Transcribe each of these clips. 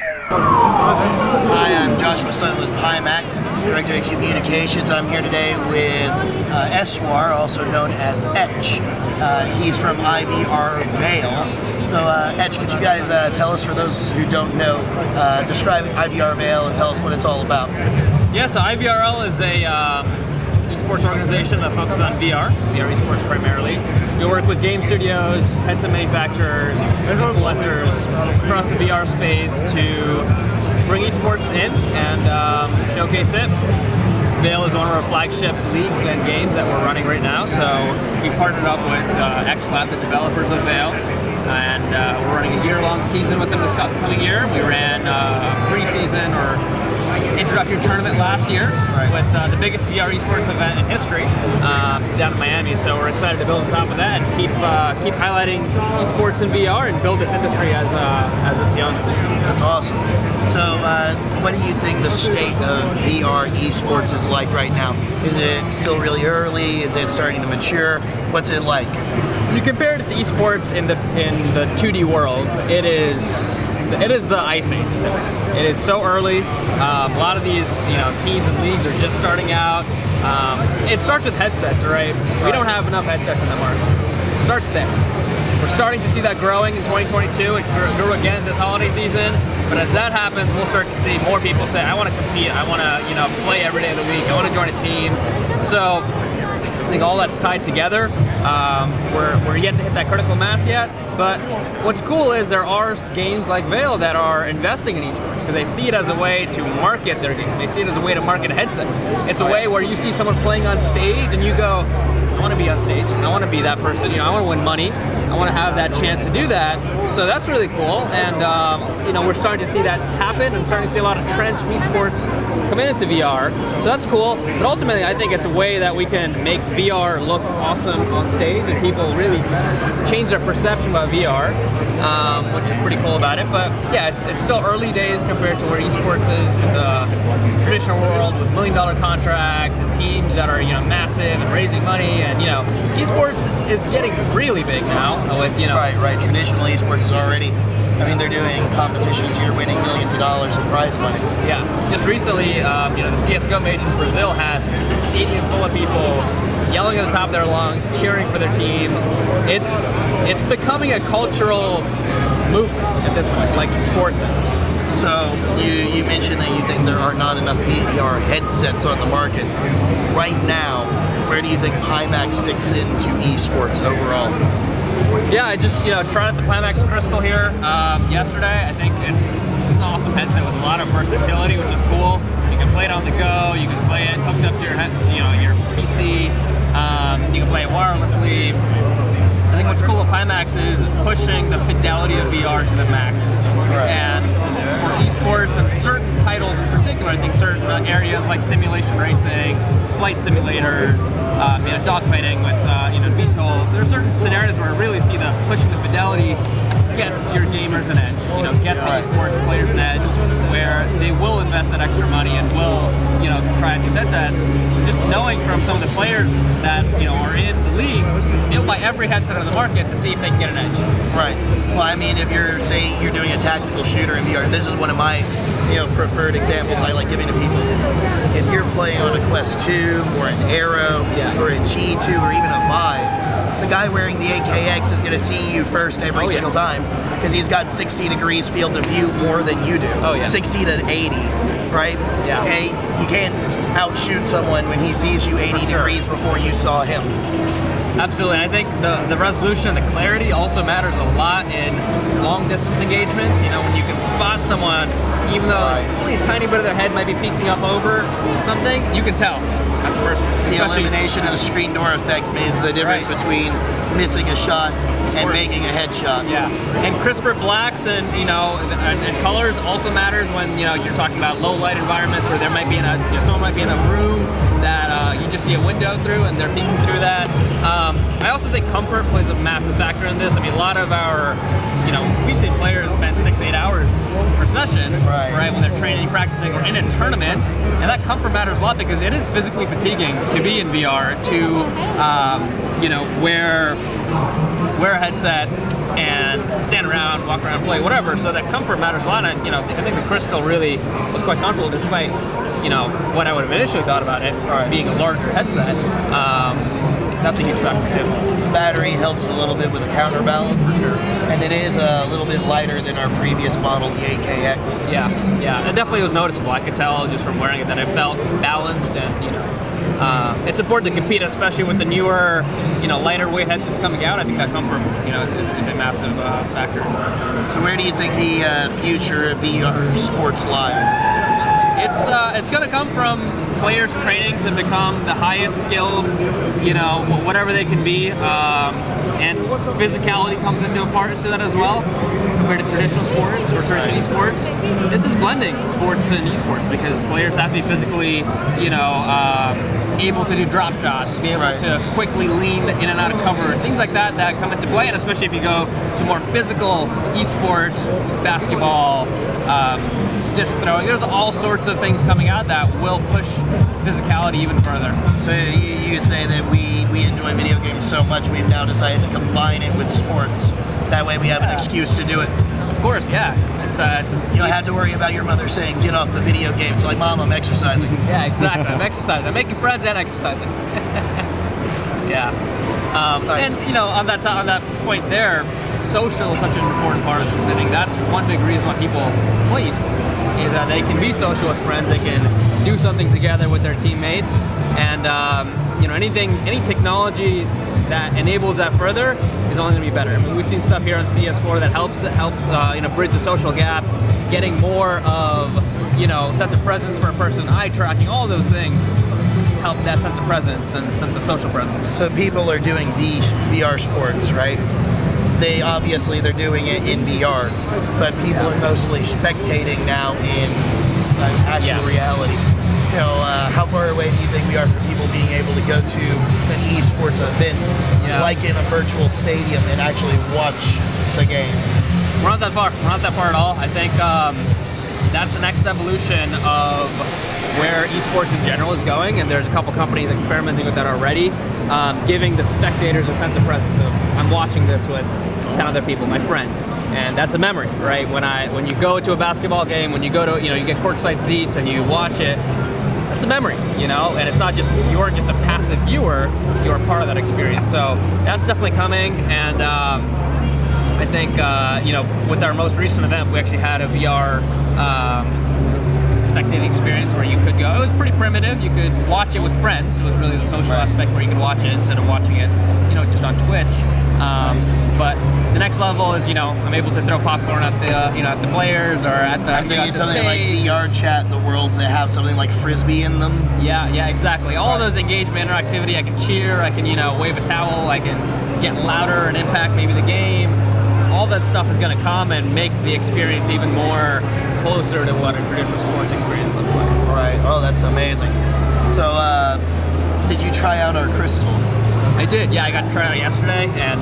Hi, I'm Joshua Sun with Pimax, Director of Communications. I'm here today with Eswar, also known as Etch. He's from IVRL Vail. So Etch, could you guys tell us, for those who don't know, describe IVRL Vail and tell us what it's all about? Yeah, so IVRL is a eSports organization that focuses on VR eSports primarily. We work with game studios, headset manufacturers, influencers across the VR space to bring eSports in and showcase it. Vail is one of our flagship leagues and games that we're running right now, so we partnered up with XLab, the developers of Vail, and we're running a year-long season with them this coming year. We ran a pre-season or introductory tournament last year with the biggest VR esports event in history down in Miami. So we're excited to build on top of that and keep highlighting esports and VR and build this industry as it's young. That's awesome. So what do you think the state of VR esports is like right now? Is it still really early? Is it starting to mature? What's it like? When you compare it to esports in the 2D world, it is the ice age still. It is so early. A lot of these teams and leagues are just starting out. It starts with headsets, right? We don't have enough headsets in the market. It starts there. We're starting to see that growing in 2022. It grew again this holiday season. But as that happens, we'll start to see more people say, I want to compete. I want to play every day of the week. I want to join a team. So I think all that's tied together. We're yet to hit that critical mass yet, but what's cool is there are games like Vail that are investing in esports because they see it as a way to market their game. They see it as a way to market headsets. It's a way where you see someone playing on stage and you go, I want to be on stage. I want to be that person. I want to win money. I want to have that chance to do that. So that's really cool, and we're starting to see that happen and starting to see a lot of trends from esports come into VR. So that's cool, but ultimately I think it's a way that we can make VR look awesome on stage and people really change their perception about VR, which is pretty cool about it. But yeah, it's still early days compared to where esports is in the traditional world with $1 million contract and teams that are massive and raising money, and esports is getting really big now with Right. Traditional esports is already, they're doing competitions, you're winning millions of dollars in prize money. Yeah, just recently, the CSGO major in Brazil had a stadium full of people yelling at the top of their lungs, cheering for their teams. It's becoming a cultural movement at this point, like sports is. So you mentioned that you think there are not enough VR headsets on the market. Right now, where do you think Pimax fits into esports overall? Yeah, I just tried out the Pimax Crystal here yesterday. I think it's an awesome headset with a lot of versatility, which is cool. You can play it on the go. You can play it hooked up to your PC. You can play it wirelessly. I think what's cool with Pimax is pushing the fidelity of VR to the max. And for esports and certain titles in particular, I think certain areas like simulation racing, flight simulators, dogfighting with VTOL, there are certain scenarios where I really see that pushing the fidelity gets your gamers an edge, gets the esports players an edge, where they will invest that extra money and will, try out these headsets. Just knowing from some of the players that, are in the leagues, they'll buy every headset on the market to see if they can get an edge. Right. Well, if you're saying you're doing a tactical shooter in VR, this is one of my, preferred examples I like giving to people. If you're playing on a Quest 2 or an Arrow or a G2 or even a Vive, the guy wearing the AKX is going to see you first every single time because he's got 60 degrees field of view more than you do. 60 to 80, right? Yeah. Okay, you can't outshoot someone when he sees you 80 degrees before you saw him. Absolutely. I think the resolution and the clarity also matters a lot in long distance engagements. When you can spot someone, even though only a tiny bit of their head might be peeking up over something, you can tell that's a person. The elimination of the screen door effect is the difference between missing a shot and making a headshot. Yeah, and crisper blacks and and colors also matters when you're talking about low light environments where there might be someone might be in a room that you just see a window through and they're peeking through that. I also think comfort plays a massive factor in this. A lot of our we've seen players spend 6-8 hours per session, right, when they're training, practicing, or in a tournament, and that comfort matters a lot because it is physically fatiguing to be in VR, to where wear a headset and stand around, walk around, play, whatever. So that comfort matters a lot. And I think the Crystal really was quite comfortable, despite what I would have initially thought about it being a larger headset. That's a huge factor too. The battery helps a little bit with the counterbalance, and it is a little bit lighter than our previous model, the AKX. Yeah, it definitely was noticeable. I could tell just from wearing it that it felt balanced, and it's important to compete, especially with the newer, lighter weight headsets coming out. I think that comfort, is a massive factor. So where do you think the future of VR sports lies? It's going to come from players training to become the highest skilled, whatever they can be, and physicality comes into that as well, compared to traditional sports or traditional esports. This is blending sports and esports because players have to be physically, able to do drop shots, be able to quickly lean in and out of cover, things like that come into play, and especially if you go to more physical esports, basketball, disc throwing. There's all sorts of things coming out that will push physicality even further. So you could say that we enjoy video games so much we've now decided to combine it with sports. That way we have an excuse to do it. Of course, yeah. You don't have to worry about your mother saying, get off the video games. Like, Mom, I'm exercising. Yeah, exactly. I'm exercising. I'm making friends and exercising. Yeah. Nice. And, on that point there, social is such an important part of this. I think that's one big reason why people play esports, is that they can be social with friends, they can do something together with their teammates, and any technology that enables that further is only going to be better. I mean, we've seen stuff here on CS4 that helps bridge the social gap, getting more of sense of presence for a person, eye tracking, all those things help that sense of presence and sense of social presence. So people are doing VR sports, right? They're doing it in VR, but people are mostly spectating now in actual reality. How far away do you think we are from people being able to go to an eSports event, like in a virtual stadium, and actually watch the game? We're not that far. We're not that far at all. I think that's the next evolution of where esports in general is going, and there's a couple companies experimenting with that already, giving the spectators a sense of presence of, I'm watching this with 10 other people, my friends, and that's a memory, right? When you go to a basketball game, when you go to, you get courtside seats and you watch it, that's a memory, and it's not just, you aren't just a passive viewer, you're part of that experience. So that's definitely coming, and I think, with our most recent event, we actually had a VR spectating experience where you could go. It was pretty primitive. You could watch it with friends. It was really the social aspect where you could watch it instead of watching it, just on Twitch. Nice. But the next level is, I'm able to throw popcorn at the, at the players or at the. I'm thinking something like VR chat in the worlds that have something like Frisbee in them. Yeah, exactly. All those engagement, interactivity. I can cheer. I can, wave a towel. I can get louder and impact maybe the game. All that stuff is going to come and make the experience even more closer to what a traditional sports experience looks like. Right. Oh, that's amazing. So, did you try out our Crystal? I did. Yeah, I got to try it out yesterday, and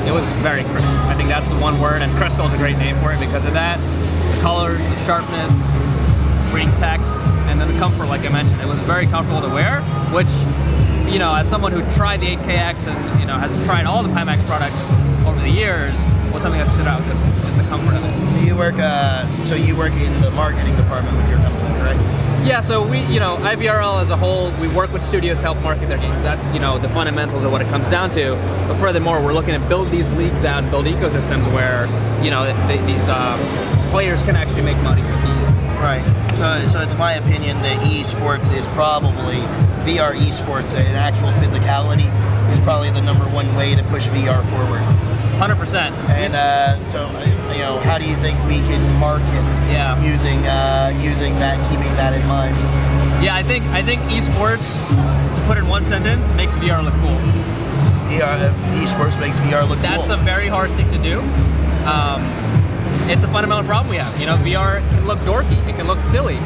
it was very crisp. I think that's the one word, and Crystal is a great name for it because of that. The colors, the sharpness, reading text, and then the comfort, like I mentioned. It was very comfortable to wear, which, as someone who tried the 8KX and, has tried all the Pimax products over the years, was something that stood out with this one, just the comfort of it. You work in the marketing department with your company, correct? Yeah, so we, IVRL as a whole, we work with studios to help market their games. That's, the fundamentals of what it comes down to. But furthermore, we're looking to build these leagues out and build ecosystems where, these players can actually make money with these. Right. So it's my opinion that esports is probably, VR esports and actual physicality is probably the #1 way to push VR forward. 100%. And how do you think we can market using that, keeping that in mind? Yeah, I think esports, to put it in one sentence, makes VR look cool. Esports makes VR look cool. That's a very hard thing to do. It's a fundamental problem we have. VR can look dorky. It can look silly.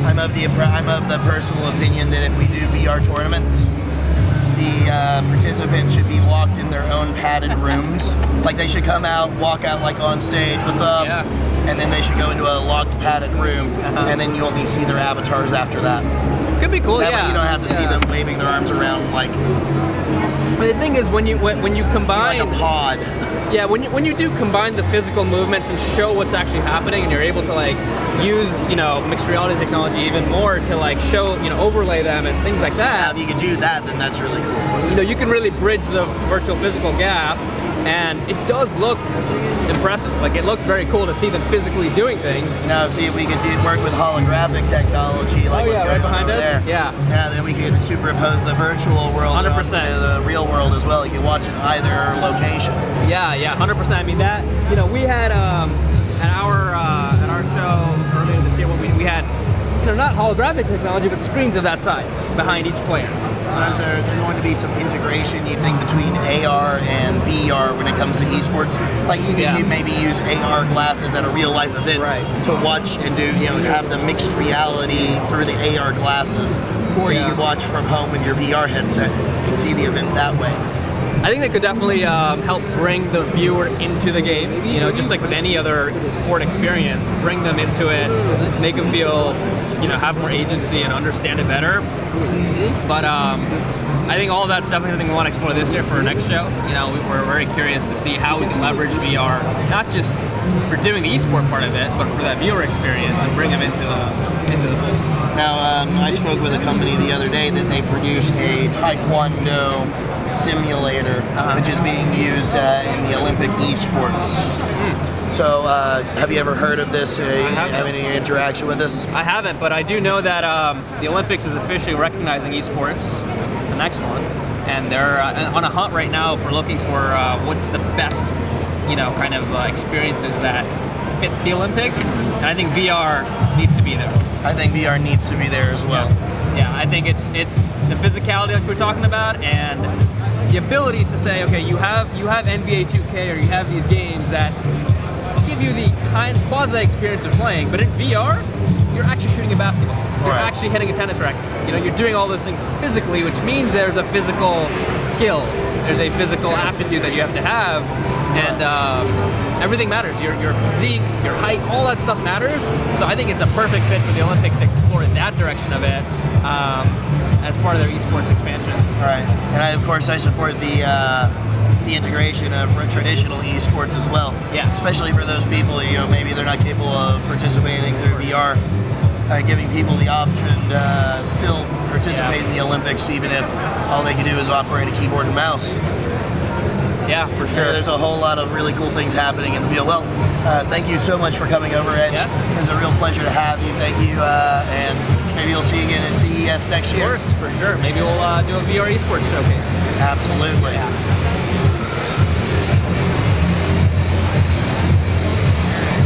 I'm of the personal opinion that if we do VR tournaments, the participants should be locked in their own padded rooms. Like they should come out, walk out like on stage, what's up? Yeah. And then they should go into a locked padded room, and then you only see their avatars after that. Could be cool, That way you don't have to see them waving their arms around like But the thing is, when you combine like a pod. Yeah, when you do combine the physical movements and show what's actually happening, and you're able to like use mixed reality technology even more to like show overlay them and things like that. If you can do that, then that's really cool. You can really bridge the virtual physical gap, and it does look impressive. Like it looks very cool to see them physically doing things. Now, see if we could work with holographic technology, like what's right behind us. There. Yeah. Yeah, then we could superimpose the virtual world 100%. onto the real world as well. You can watch in either location. Yeah, 100%. I mean that. We had at our show earlier this year when we had not holographic technology, but screens of that size behind each player. So is there going to be some integration, you think, between AR and VR when it comes to esports? Like you can maybe use AR glasses at a real life event to watch and do, have the mixed reality through the AR glasses, or you can watch from home with your VR headset and see the event that way. I think that could definitely help bring the viewer into the game, just like with any other sport experience, bring them into it, make them feel, have more agency and understand it better. But I think all of that's definitely something we want to explore this year for our next show. We're very curious to see how we can leverage VR, not just for doing the esport part of it, but for that viewer experience and bring them into the fold. Now, I spoke with a company the other day that they produce a Taekwondo simulator, which is being used in the Olympic eSports. So, have you ever heard of this? Have any interaction with this? I haven't, but I do know that the Olympics is officially recognizing esports, the next one, and they're on a hunt right now for looking for what's the best, kind of experiences that fit the Olympics. And I think VR needs to be there. I think VR needs to be there as well. Yeah, I think it's the physicality like we're talking about, and the ability to say, okay, you have NBA 2K, or you have these games that give you the quasi experience of playing, but in VR, you're actually shooting a basketball. You're actually hitting a tennis racket. You're doing all those things physically, which means there's a physical skill. There's a physical aptitude that you have to have, and everything matters. Your physique, your height, all that stuff matters. So I think it's a perfect fit for the Olympics to explore in that direction of it as part of their esports expansion. All right, and of course I support the integration of traditional esports as well. Yeah. Especially for those people, maybe they're not capable of participating through VR. Giving people the option to still participate in the Olympics, even if all they can do is operate a keyboard and mouse. Yeah, for sure. There's a whole lot of really cool things happening in the field. Well, thank you so much for coming over, Etch. It was a real pleasure to have you. Thank you, and maybe we'll see you again at CES next year. Of course, for sure. Maybe we'll do a VR esports showcase. Absolutely. Yeah.